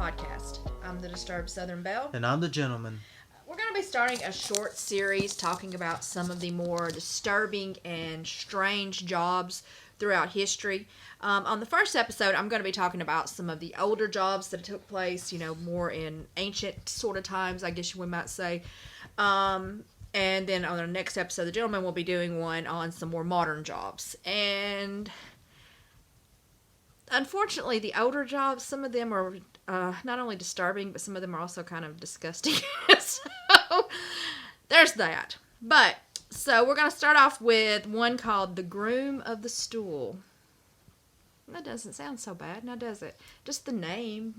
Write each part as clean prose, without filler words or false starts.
podcast. I'm the Disturbed Southern Belle. And I'm the gentleman. We're going to be starting a short series talking about some of the more disturbing and strange jobs throughout history. On the first episode, I'm going to be talking about some of the older jobs that took place, more in ancient sort of times, I guess we might say. And then on the next episode, the gentleman will be doing one on some more modern jobs. And unfortunately, the older jobs, some of them are not only disturbing, but some of them are also kind of disgusting. So, there's that. So we're going to start off with one called the Groom of the Stool. That doesn't sound so bad, now does it? Just the name,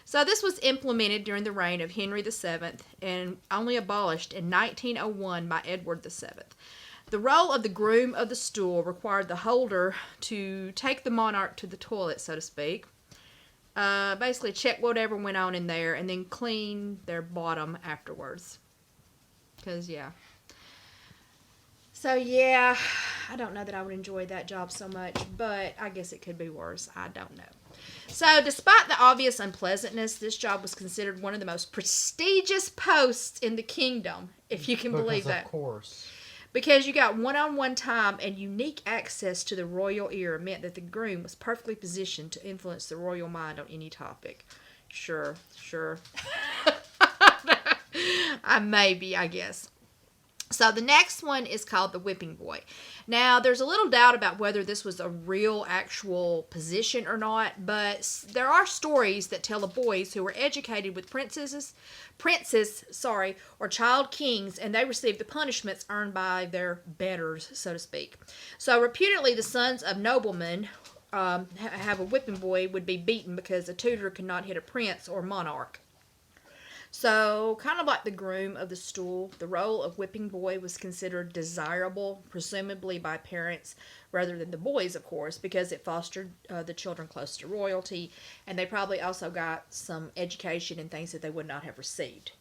So this was implemented during the reign of Henry VII and only abolished in 1901 by Edward VII. The role of the Groom of the Stool required the holder to take the monarch to the toilet, so to speak. Basically check whatever went on in there and then clean their bottom afterwards. Because, So, I don't know that I would enjoy that job so much, but I guess it could be worse. I don't know. So, despite the obvious unpleasantness, this job was considered one of the most prestigious posts in the kingdom, if you can believe that. Of course. Because you got one-on-one time and unique access to the royal ear meant that the groom was perfectly positioned to influence the royal mind on any topic. Sure. I guess. So the next one is called the Whipping Boy. Now, there's a little doubt about whether this was a real, actual position or not, but there are stories that tell of boys who were educated with princes, or child kings, and they received the punishments earned by their betters, so to speak. So, reputedly, the sons of noblemen have a whipping boy would be beaten because a tutor could not hit a prince or monarch. So, kind of like the Groom of the Stool, the role of whipping boy was considered desirable, presumably by parents, rather than the boys, of course, because it fostered the children close to royalty, and they probably also got some education and things that they would not have received.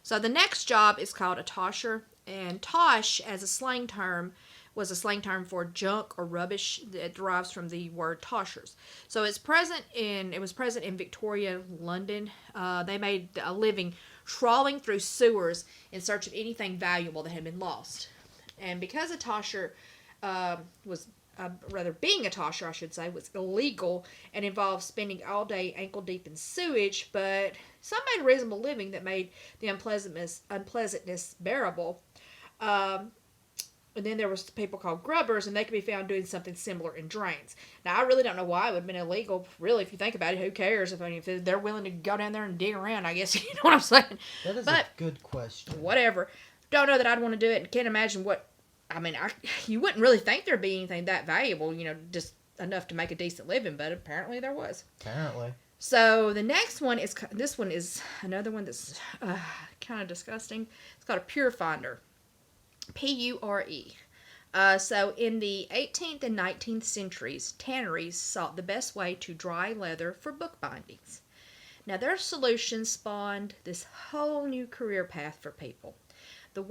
So, the next job is called a tosher, and tosh, as a slang term, was a slang term for junk or rubbish that derives from the word toshers. So it was present in Victoria, London. They made a living trawling through sewers in search of anything valuable that had been lost. And because a tosher being a tosher, I should say, was illegal and involved spending all day ankle deep in sewage, but some made a reasonable living that made the unpleasantness bearable. And then there was people called grubbers, and they could be found doing something similar in drains. Now, I really don't know why it would have been illegal. Really, if you think about it, who cares? If they're willing to go down there and dig around, I guess, you know what I'm saying? That is a good question. Whatever. Don't know that I'd want to do it, and can't imagine you wouldn't really think there'd be anything that valuable, just enough to make a decent living, but apparently there was. Apparently. So the next one is another one that's kind of disgusting. It's called a pure finder. Pure. So in the 18th and 19th centuries, tanneries sought the best way to dry leather for book bindings. Now their solution spawned this whole new career path for people. The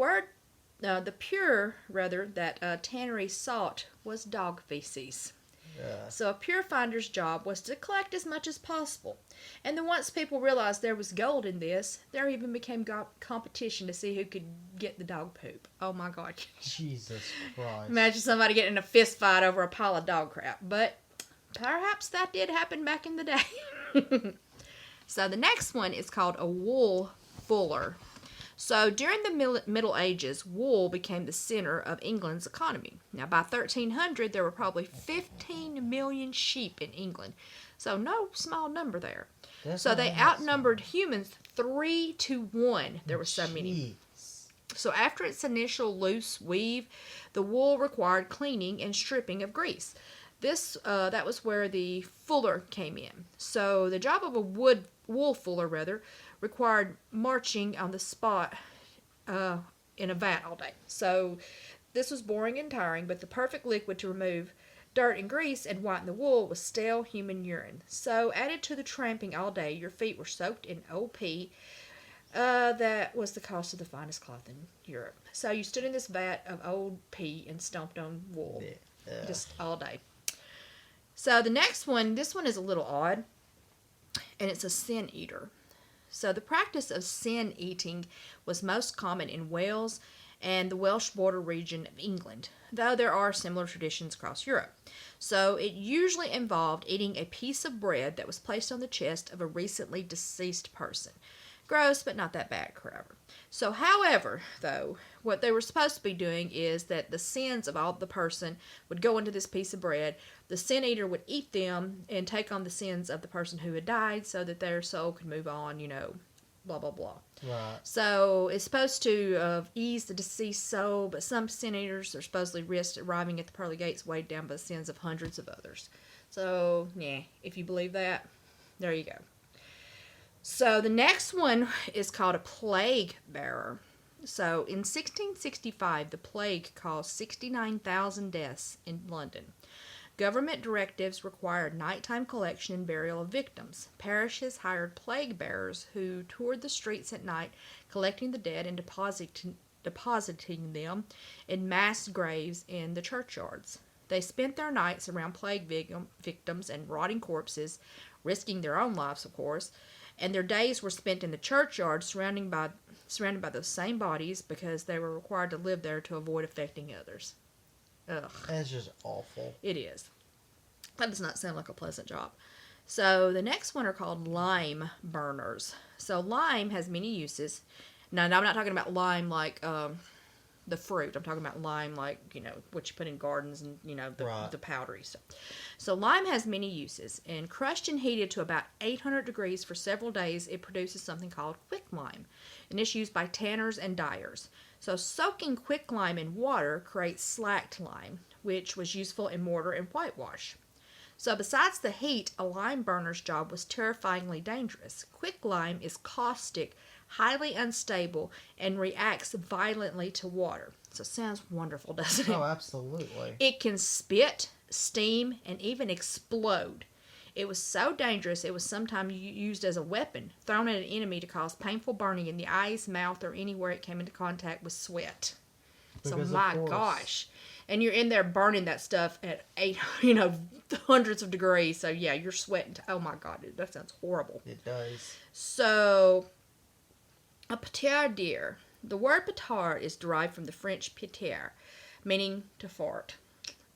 pure that tanneries sought was dog feces. Yeah. So a pure finder's job was to collect as much as possible. And then once people realized there was gold in this, there even became competition to see who could get the dog poop. Oh my God. Jesus Christ. Imagine somebody getting in a fist fight over a pile of dog crap. But perhaps that did happen back in the day. So the next one is called a wool fuller. So during the Middle Ages, wool became the center of England's economy. Now by 1300, there were probably 15 million sheep in England. So no small number there. So they outnumbered humans 3-1. There were so many. So after its initial loose weave, the wool required cleaning and stripping of grease. That was where the fuller came in. So the job of a wool fuller required marching on the spot in a vat all day. So this was boring and tiring, but the perfect liquid to remove dirt and grease and whiten the wool was stale human urine. So added to the tramping all day, your feet were soaked in old pee. That was the cost of the finest cloth in Europe. So you stood in this vat of old pee and stomped on wool just all day. So the next one, this one is a little odd. and it's a sin eater. So the practice of sin eating was most common in Wales and the Welsh border region of England, though there are similar traditions across Europe. So it usually involved eating a piece of bread that was placed on the chest of a recently deceased person. Gross, but not that bad, however. So, however, though, what they were supposed to be doing is that the sins of all the person would go into this piece of bread. The sin eater would eat them and take on the sins of the person who had died so that their soul could move on, blah, blah, blah. Right. So, it's supposed to ease the deceased soul, but some sin eaters are supposedly risked arriving at the pearly gates weighed down by the sins of hundreds of others. So, yeah, if you believe that, there you go. So the next one is called a plague bearer. So in 1665, the plague caused 69,000 deaths in London. Government directives required nighttime collection and burial of victims. Parishes hired plague bearers who toured the streets at night, collecting the dead and depositing them in mass graves in the churchyards. They spent their nights around plague victims and rotting corpses, risking their own lives, of course, and their days were spent in the churchyard surrounded by those same bodies because they were required to live there to avoid affecting others. Ugh. That's just awful. It is. That does not sound like a pleasant job. So the next one are called lime burners. So lime has many uses. Now I'm not talking about lime like the fruit. I'm talking about lime like, what you put in gardens and, the powdery stuff. So lime has many uses, and crushed and heated to about 800 degrees for several days, it produces something called quicklime, and it's used by tanners and dyers. So soaking quicklime in water creates slacked lime, which was useful in mortar and whitewash. So besides the heat, a lime burner's job was terrifyingly dangerous. Quicklime is caustic, highly unstable, and reacts violently to water. So it sounds wonderful, doesn't it? Oh, absolutely. It can spit, steam, and even explode. It was so dangerous it was sometimes used as a weapon, thrown at an enemy to cause painful burning in the eyes, mouth, or anywhere it came into contact with sweat. Because so my gosh. And you're in there burning that stuff at hundreds of degrees. So yeah, you're sweating. Oh my God, dude, that sounds horrible. It does. So, a pétardier. The word pétard is derived from the French péter, meaning to fart.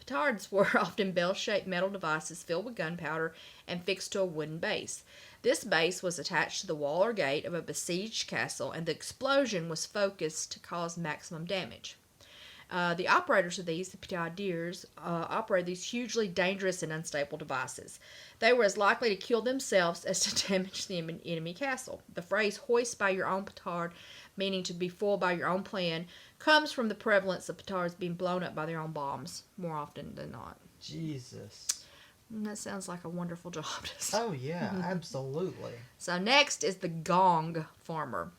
Petards were often bell-shaped metal devices filled with gunpowder and fixed to a wooden base. This base was attached to the wall or gate of a besieged castle, and the explosion was focused to cause maximum damage. The operators of these, the pétardiers, operated these hugely dangerous and unstable devices. They were as likely to kill themselves as to damage the enemy castle. The phrase "hoist by your own petard," meaning to be fooled by your own plan, comes from the prevalence of petards being blown up by their own bombs, more often than not. Jesus. That sounds like a wonderful job. Oh, yeah, absolutely. So next is the gong farmer.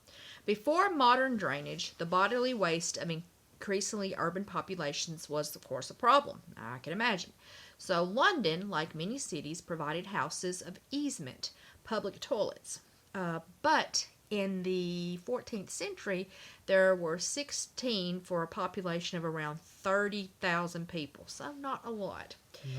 Before modern drainage, the bodily waste of increasingly urban populations was, of course, a problem. I can imagine. So London, like many cities, provided houses of easement, public toilets. But in the 14th century, there were 16 for a population of around 30,000 people. So not a lot.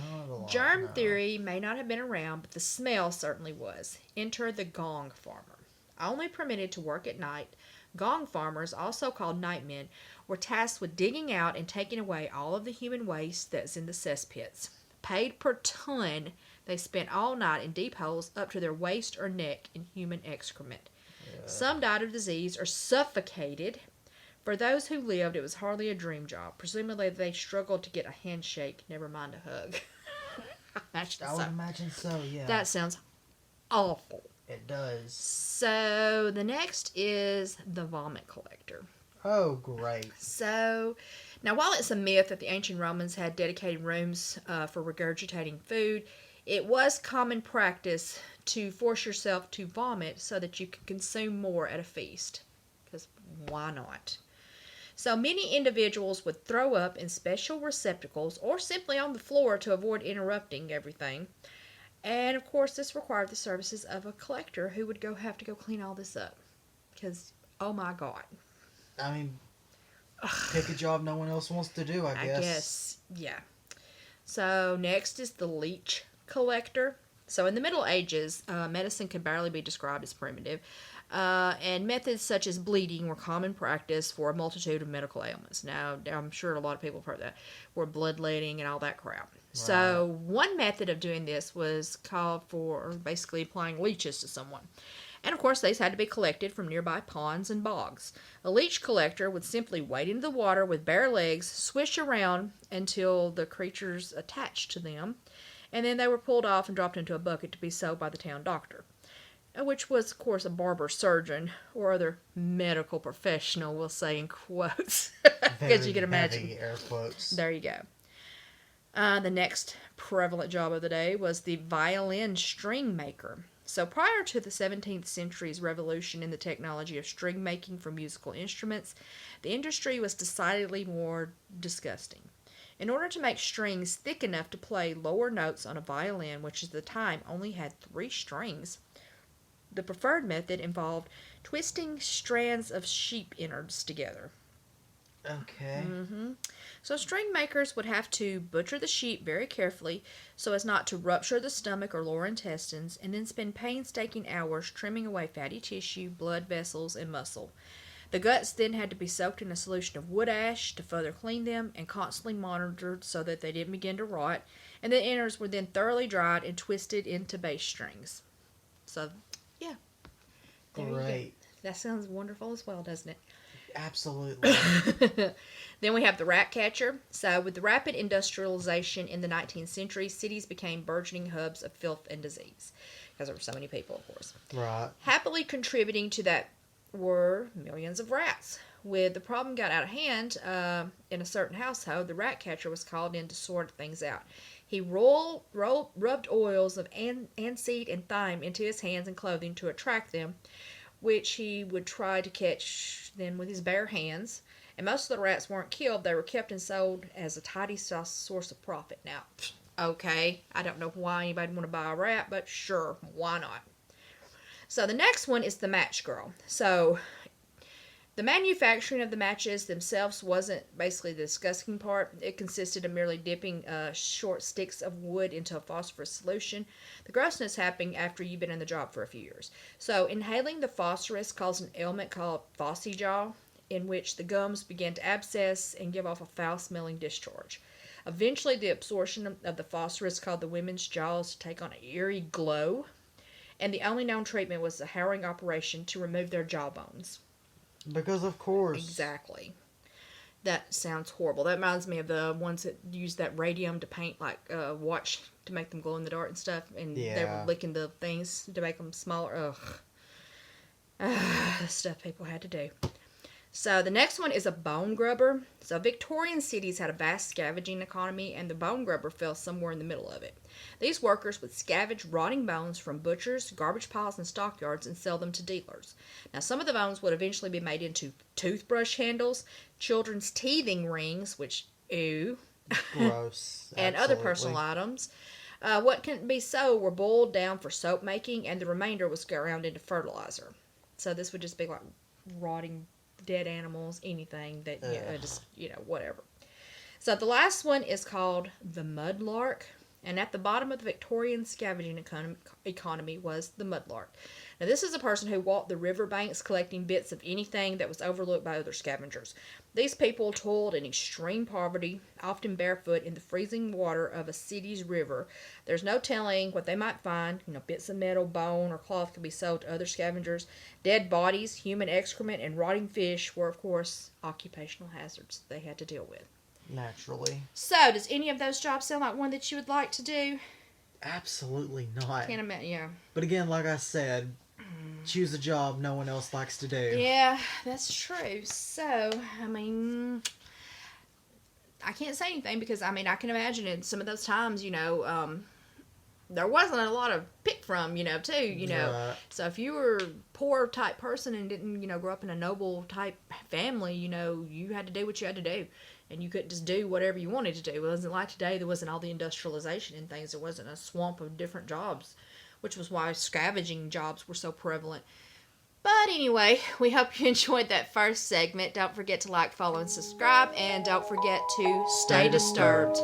Not a lot. Germ theory may not have been around, but the smell certainly was. Enter the gong farmer. Only permitted to work at night, gong farmers, also called nightmen, were tasked with digging out and taking away all of the human waste that's in the cesspits. Paid per ton, they spent all night in deep holes up to their waist or neck in human excrement. Yeah. Some died of disease or suffocated. For those who lived, it was hardly a dream job. Presumably, they struggled to get a handshake, never mind a hug. I would imagine so, yeah. That sounds awful. It does. So, the next is the vomit collector. Oh, great. So, now while it's a myth that the ancient Romans had dedicated rooms for regurgitating food, it was common practice to force yourself to vomit so that you can consume more at a feast. Because why not? So many individuals would throw up in special receptacles or simply on the floor to avoid interrupting everything. And of course, this required the services of a collector who would have to go clean all this up. Because, oh my God. I mean, pick a job no one else wants to do, I guess. Yeah. So next is the leech collector. So in the Middle Ages, medicine could barely be described as primitive, and methods such as bleeding were common practice for a multitude of medical ailments. Now, I'm sure a lot of people have heard that, were bloodletting and all that crap. So one method of doing this was called for basically applying leeches to someone. And of course, these had to be collected from nearby ponds and bogs. A leech collector would simply wade into the water with bare legs, swish around until the creatures attached to them, and then they were pulled off and dropped into a bucket to be sold by the town doctor, which was, of course, a barber surgeon or other medical professional, we'll say in quotes, because you can imagine. Heavy air quotes. There you go. The next prevalent job of the day was the violin string maker. So prior to the 17th century's revolution in the technology of string making for musical instruments, the industry was decidedly more disgusting. In order to make strings thick enough to play lower notes on a violin, which at the time only had 3 strings, the preferred method involved twisting strands of sheep innards together. Okay. So string makers would have to butcher the sheep very carefully so as not to rupture the stomach or lower intestines, and then spend painstaking hours trimming away fatty tissue, blood vessels, and muscle. The guts then had to be soaked in a solution of wood ash to further clean them and constantly monitored so that they didn't begin to rot, and the innards were then thoroughly dried and twisted into bass strings. So, yeah. There you go. Great. That sounds wonderful as well, doesn't it? Absolutely. Then we have the rat catcher. So with the rapid industrialization in the 19th century, cities became burgeoning hubs of filth and disease, because there were so many people, of course. Right. Happily contributing to that were millions of rats. When the problem got out of hand in a certain household, the rat catcher was called in to sort things out. He rubbed oils of aniseed and thyme into his hands and clothing to attract them, which he would try to catch then with his bare hands. And most of the rats weren't killed. They were kept and sold as a tidy source of profit. Now, okay, I don't know why anybody would want to buy a rat, but sure, why not? So the next one is the match girl. So the manufacturing of the matches themselves wasn't basically the disgusting part. It consisted of merely dipping short sticks of wood into a phosphorus solution. The grossness happening after you've been in the job for a few years. So inhaling the phosphorus caused an ailment called phossy jaw, in which the gums began to abscess and give off a foul-smelling discharge. Eventually, the absorption of the phosphorus caused the women's jaws to take on an eerie glow, and the only known treatment was a harrowing operation to remove their jawbones. Because of course. Exactly. That sounds horrible. That reminds me of the ones that use that radium to paint, like, watch to make them glow in the dark and stuff, and they were licking the things to make them smaller. Ugh. The stuff people had to do. So the next one is a bone grubber. So Victorian cities had a vast scavenging economy, and the bone grubber fell somewhere in the middle of it. These workers would scavenge rotting bones from butchers, garbage piles, and stockyards and sell them to dealers. Now, some of the bones would eventually be made into toothbrush handles, children's teething rings, which, ew. Gross. And other personal items. What couldn't be sold were boiled down for soap making, and the remainder was ground into fertilizer. So this would just be like rotting dead animals, anything that, whatever. So the last one is called the mudlark, and at the bottom of the Victorian scavenging economy was the mudlark. Now this is a person who walked the riverbanks collecting bits of anything that was overlooked by other scavengers. These people toiled in extreme poverty, often barefoot in the freezing water of a city's river. There's no telling what they might find. Bits of metal, bone, or cloth could be sold to other scavengers. Dead bodies, human excrement, and rotting fish were, of course, occupational hazards they had to deal with. Naturally. So, does any of those jobs sound like one that you would like to do? Absolutely not. Can't imagine, yeah. But again, like I said, choose a job no one else likes to do. Yeah, that's true. So, I mean, I can't say anything because, I mean, I can imagine in some of those times, there wasn't a lot of pick from, too, Right. So if you were a poor type person and didn't, grow up in a noble type family, you had to do what you had to do. And you couldn't just do whatever you wanted to do. It wasn't like today. There wasn't all the industrialization and things. There wasn't a swamp of different jobs, which was why scavenging jobs were so prevalent. But anyway, we hope you enjoyed that first segment. Don't forget to like, follow, and subscribe. And don't forget to stay disturbed.